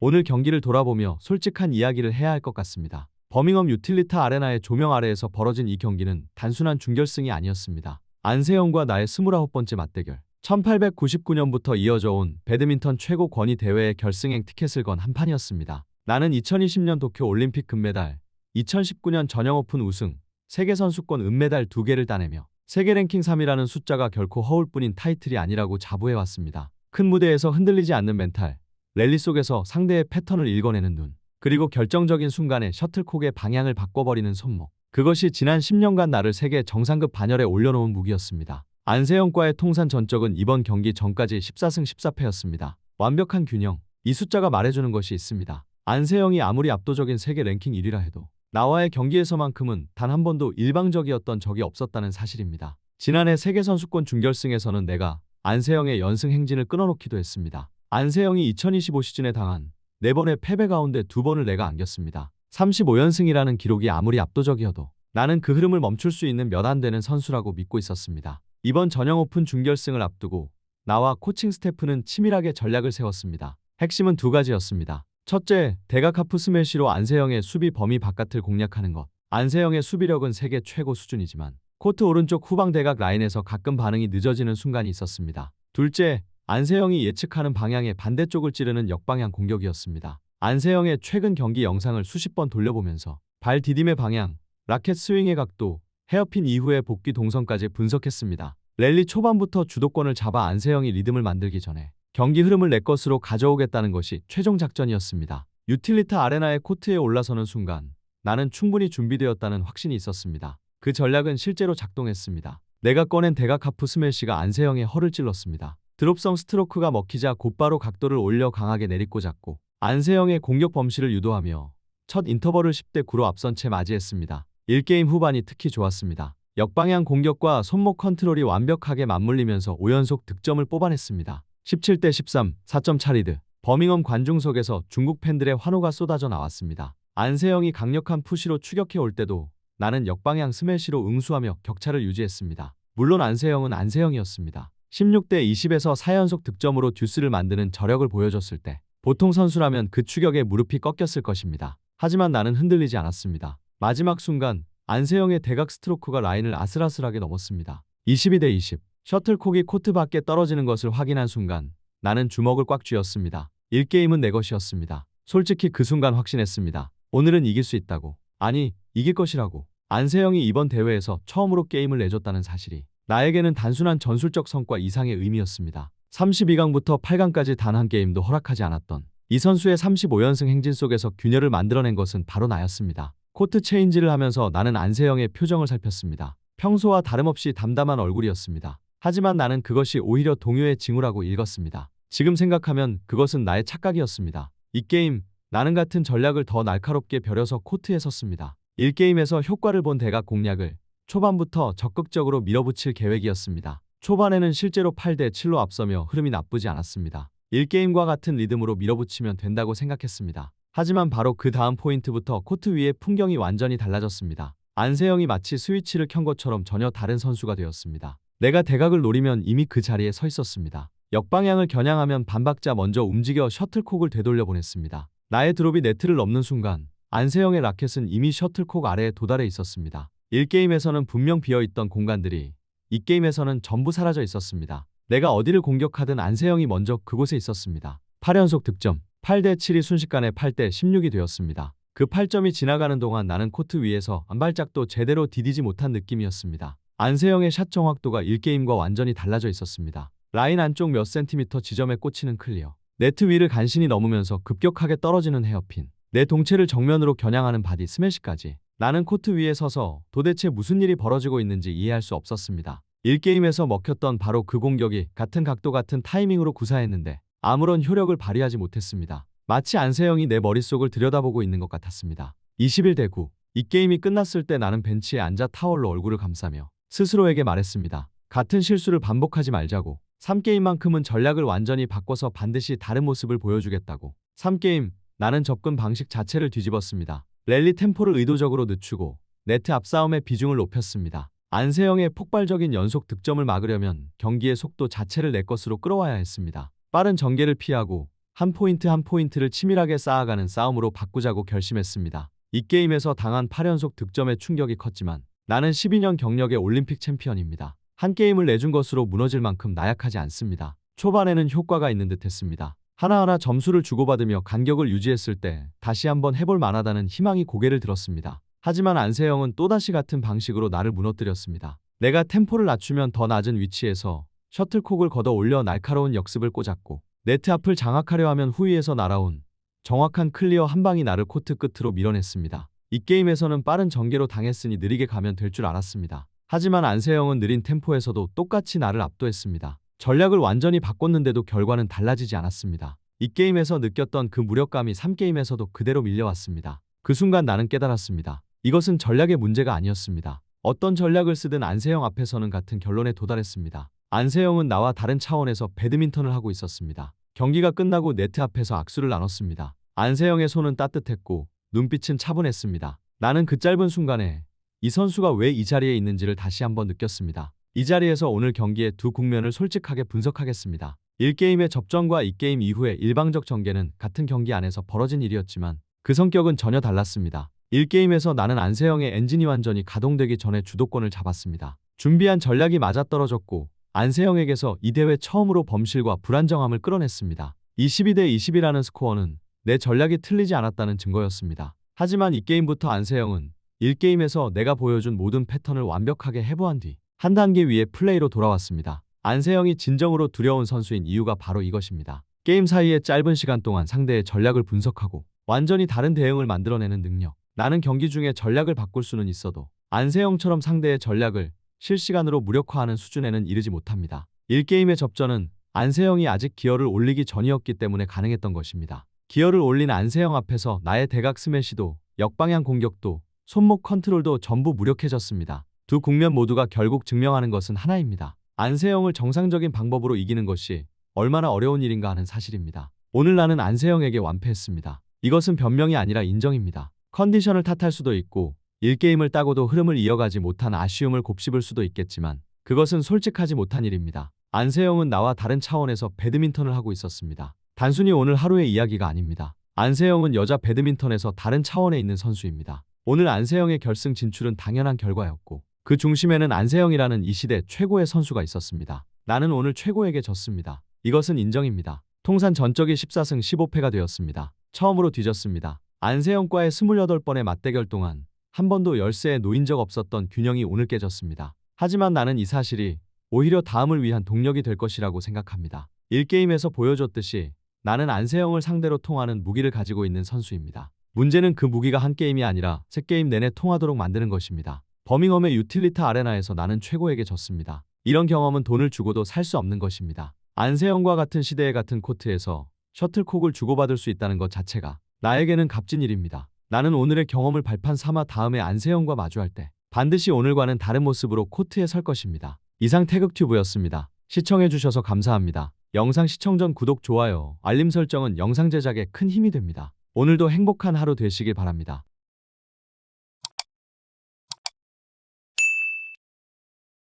오늘 경기를 돌아보며 솔직한 이야기를 해야 할 것 같습니다. 버밍엄 유틸리타 아레나의 조명 아래에서 벌어진 이 경기는 단순한 준결승이 아니었습니다. 안세영과 나의 29번째 맞대결. 1899년부터 이어져 온 배드민턴 최고 권위 대회의 결승행 티켓을 건 한 판이었습니다. 나는 2020년 도쿄 올림픽 금메달, 2019년 전형 오픈 우승, 세계선수권 은메달 2개를 따내며 세계 랭킹 3위라는 숫자가 결코 허울뿐인 타이틀이 아니라고 자부해왔습니다. 큰 무대에서 흔들리지 않는 멘탈, 랠리 속에서 상대의 패턴을 읽어내는 눈, 그리고 결정적인 순간에 셔틀콕의 방향을 바꿔버리는 손목. 그것이 지난 10년간 나를 세계 정상급 반열에 올려놓은 무기였습니다. 안세영과의 통산 전적은 이번 경기 전까지 14승 14패였습니다. 완벽한 균형. 이 숫자가 말해주는 것이 있습니다. 안세영이 아무리 압도적인 세계 랭킹 1위라 해도 나와의 경기에서만큼은 단 한 번도 일방적이었던 적이 없었다는 사실입니다. 지난해 세계선수권 준결승에서는 내가 안세영의 연승 행진을 끊어놓기도 했습니다. 안세영이 2025 시즌에 당한 4번의 패배 가운데 2번을 내가 안겼습니다. 35연승이라는 기록이 아무리 압도적이어도 나는 그 흐름을 멈출 수 있는 몇 안 되는 선수라고 믿고 있었습니다. 이번 전형 오픈 준결승을 앞두고 나와 코칭 스태프는 치밀하게 전략을 세웠습니다. 핵심은 2가지였습니다. 첫째, 대각 하프 스매시로 안세영의 수비 범위 바깥을 공략하는 것. 안세영의 수비력은 세계 최고 수준이지만 코트 오른쪽 후방 대각 라인에서 가끔 반응이 늦어지는 순간이 있었습니다. 둘째, 안세영이 예측하는 방향의 반대쪽을 찌르는 역방향 공격이었습니다. 안세영의 최근 경기 영상을 수십 번 돌려보면서 발 디딤의 방향, 라켓 스윙의 각도, 헤어핀 이후의 복귀 동선까지 분석했습니다. 랠리 초반부터 주도권을 잡아 안세영이 리듬을 만들기 전에 경기 흐름을 내 것으로 가져오겠다는 것이 최종 작전이었습니다. 유틸리타 아레나의 코트에 올라서는 순간 나는 충분히 준비되었다는 확신이 있었습니다. 그 전략은 실제로 작동했습니다. 내가 꺼낸 대각 하프 스매시가 안세영의 허를 찔렀습니다. 드롭성 스트로크가 먹히자 곧바로 각도를 올려 강하게 내리꽂았고 안세영의 공격 범실을 유도하며 첫 인터벌을 10대 9로 앞선 채 맞이했습니다. 1게임 후반이 특히 좋았습니다. 역방향 공격과 손목 컨트롤이 완벽하게 맞물리면서 5연속 득점을 뽑아냈습니다. 17대 13, 4점 차리드. 버밍엄 관중석에서 중국 팬들의 환호가 쏟아져 나왔습니다. 안세영이 강력한 푸시로 추격해 올 때도 나는 역방향 스매시로 응수하며 격차를 유지했습니다. 물론 안세영은 안세영이었습니다. 16대 20에서 4연속 득점으로 듀스를 만드는 저력을 보여줬을 때 보통 선수라면 그 추격에 무릎이 꺾였을 것입니다. 하지만 나는 흔들리지 않았습니다. 마지막 순간 안세영의 대각 스트로크가 라인을 아슬아슬하게 넘었습니다. 22대 20. 셔틀콕이 코트 밖에 떨어지는 것을 확인한 순간 나는 주먹을 꽉 쥐었습니다. 1게임은 내 것이었습니다. 솔직히 그 순간 확신했습니다. 오늘은 이길 수 있다고. 아니, 이길 것이라고. 안세영이 이번 대회에서 처음으로 게임을 내줬다는 사실이 나에게는 단순한 전술적 성과 이상의 의미였습니다. 32강부터 8강까지 단 한 게임도 허락하지 않았던 이 선수의 35연승 행진 속에서 균열을 만들어낸 것은 바로 나였습니다. 코트 체인지를 하면서 나는 안세영의 표정을 살폈습니다. 평소와 다름없이 담담한 얼굴이었습니다. 하지만 나는 그것이 오히려 동요의 징후라고 읽었습니다. 지금 생각하면 그것은 나의 착각이었습니다. 이 게임, 나는 같은 전략을 더 날카롭게 벼려서 코트에 섰습니다. 1게임에서 효과를 본 대각 공략을 초반부터 적극적으로 밀어붙일 계획이었습니다. 초반에는 실제로 8대 7로 앞서며 흐름이 나쁘지 않았습니다. 1게임과 같은 리듬으로 밀어붙이면 된다고 생각했습니다. 하지만 바로 그 다음 포인트부터 코트 위의 풍경이 완전히 달라졌습니다. 안세영이 마치 스위치를 켠 것처럼 전혀 다른 선수가 되었습니다. 내가 대각을 노리면 이미 그 자리에 서 있었습니다. 역방향을 겨냥하면 반박자 먼저 움직여 셔틀콕을 되돌려 보냈습니다. 나의 드롭이 네트를 넘는 순간 안세영의 라켓은 이미 셔틀콕 아래에 도달해 있었습니다. 1게임에서는 분명 비어있던 공간들이 2게임에서는 전부 사라져 있었습니다. 내가 어디를 공격하든 안세영이 먼저 그곳에 있었습니다. 8연속 득점, 8대 7이 순식간에 8대 16이 되었습니다. 그 8점이 지나가는 동안 나는 코트 위에서 한 발짝도 제대로 디디지 못한 느낌이었습니다. 안세영의 샷 정확도가 1게임과 완전히 달라져 있었습니다. 라인 안쪽 몇 센티미터 지점에 꽂히는 클리어, 네트 위를 간신히 넘으면서 급격하게 떨어지는 헤어핀, 내 동체를 정면으로 겨냥하는 바디 스매시까지 나는 코트 위에 서서 도대체 무슨 일이 벌어지고 있는지 이해할 수 없었습니다. 1게임에서 먹혔던 바로 그 공격이 같은 각도 같은 타이밍으로 구사했는데 아무런 효력을 발휘하지 못했습니다. 마치 안세영이 내 머릿속을 들여다보고 있는 것 같았습니다. 21대 9. 이 게임이 끝났을 때 나는 벤치에 앉아 타월로 얼굴을 감싸며 스스로에게 말했습니다. 같은 실수를 반복하지 말자고. 3게임만큼은 전략을 완전히 바꿔서 반드시 다른 모습을 보여주겠다고. 3게임, 나는 접근 방식 자체를 뒤집었습니다. 랠리 템포를 의도적으로 늦추고 네트 앞싸움의 비중을 높였습니다. 안세영의 폭발적인 연속 득점을 막으려면 경기의 속도 자체를 내 것으로 끌어와야 했습니다. 빠른 전개를 피하고 한 포인트 한 포인트를 치밀하게 쌓아가는 싸움으로 바꾸자고 결심했습니다. 이 게임에서 당한 8연속 득점의 충격이 컸지만 나는 12년 경력의 올림픽 챔피언입니다. 한 게임을 내준 것으로 무너질 만큼 나약하지 않습니다. 초반에는 효과가 있는 듯 했습니다. 하나하나 점수를 주고받으며 간격을 유지했을 때 다시 한번 해볼 만하다는 희망이 고개를 들었습니다. 하지만 안세영은 또다시 같은 방식으로 나를 무너뜨렸습니다. 내가 템포를 낮추면 더 낮은 위치에서 셔틀콕을 걷어 올려 날카로운 역습을 꽂았고 네트 앞을 장악하려 하면 후위에서 날아온 정확한 클리어 한 방이 나를 코트 끝으로 밀어냈습니다. 이 게임에서는 빠른 전개로 당했으니 느리게 가면 될 줄 알았습니다. 하지만 안세영은 느린 템포에서도 똑같이 나를 압도했습니다. 전략을 완전히 바꿨는데도 결과는 달라지지 않았습니다. 이 게임에서 느꼈던 그 무력감이 3게임에서도 그대로 밀려왔습니다. 그 순간 나는 깨달았습니다. 이것은 전략의 문제가 아니었습니다. 어떤 전략을 쓰든 안세영 앞에서는 같은 결론에 도달했습니다. 안세영은 나와 다른 차원에서 배드민턴을 하고 있었습니다. 경기가 끝나고 네트 앞에서 악수를 나눴습니다. 안세영의 손은 따뜻했고 눈빛은 차분했습니다. 나는 그 짧은 순간에 이 선수가 왜 이 자리에 있는지를 다시 한번 느꼈습니다. 이 자리에서 오늘 경기의 두 국면을 솔직하게 분석하겠습니다. 1게임의 접전과 2게임 이후의 일방적 전개는 같은 경기 안에서 벌어진 일이었지만 그 성격은 전혀 달랐습니다. 1게임에서 나는 안세영의 엔진이 완전히 가동되기 전에 주도권을 잡았습니다. 준비한 전략이 맞아떨어졌고 안세영에게서 이 대회 처음으로 범실과 불안정함을 끌어냈습니다. 22대 20이라는 스코어는 내 전략이 틀리지 않았다는 증거였습니다. 하지만 이 게임부터 안세영은 1게임에서 내가 보여준 모든 패턴을 완벽하게 해부한 뒤 한 단계 위의 플레이로 돌아왔습니다. 안세영이 진정으로 두려운 선수인 이유가 바로 이것입니다. 게임 사이의 짧은 시간 동안 상대의 전략을 분석하고 완전히 다른 대응을 만들어내는 능력. 나는 경기 중에 전략을 바꿀 수는 있어도 안세영처럼 상대의 전략을 실시간으로 무력화하는 수준에는 이르지 못합니다. 1게임의 접전은 안세영이 아직 기어를 올리기 전이었기 때문에 가능했던 것입니다. 기어를 올린 안세영 앞에서 나의 대각 스매시도 역방향 공격도 손목 컨트롤도 전부 무력해졌습니다. 두 국면 모두가 결국 증명하는 것은 하나입니다. 안세영을 정상적인 방법으로 이기는 것이 얼마나 어려운 일인가 하는 사실입니다. 오늘 나는 안세영에게 완패했습니다. 이것은 변명이 아니라 인정입니다. 컨디션을 탓할 수도 있고 1게임을 따고도 흐름을 이어가지 못한 아쉬움을 곱씹을 수도 있겠지만 그것은 솔직하지 못한 일입니다. 안세영은 나와 다른 차원에서 배드민턴을 하고 있었습니다. 단순히 오늘 하루의 이야기가 아닙니다. 안세영은 여자 배드민턴에서 다른 차원에 있는 선수입니다. 오늘 안세영의 결승 진출은 당연한 결과였고 그 중심에는 안세영이라는 이 시대 최고의 선수가 있었습니다. 나는 오늘 최고에게 졌습니다. 이것은 인정입니다. 통산 전적이 14승 15패가 되었습니다. 처음으로 뒤졌습니다. 안세영과의 28번의 맞대결 동안 한 번도 열세에 놓인 적 없었던 균형이 오늘 깨졌습니다. 하지만 나는 이 사실이 오히려 다음을 위한 동력이 될 것이라고 생각합니다. 1게임에서 보여줬듯이 나는 안세영을 상대로 통하는 무기를 가지고 있는 선수입니다. 문제는 그 무기가 한 게임이 아니라 3게임 내내 통하도록 만드는 것입니다. 버밍엄의 유틸리타 아레나에서 나는 최고에게 졌습니다. 이런 경험은 돈을 주고도 살 수 없는 것입니다. 안세영과 같은 시대의 같은 코트에서 셔틀콕을 주고받을 수 있다는 것 자체가 나에게는 값진 일입니다. 나는 오늘의 경험을 발판 삼아 다음에 안세영과 마주할 때 반드시 오늘과는 다른 모습으로 코트에 설 것입니다. 이상 태극튜브였습니다. 시청해주셔서 감사합니다. 영상 시청 전 구독, 좋아요, 알림 설정은 영상 제작에 큰 힘이 됩니다. 오늘도 행복한 하루 되시길 바랍니다.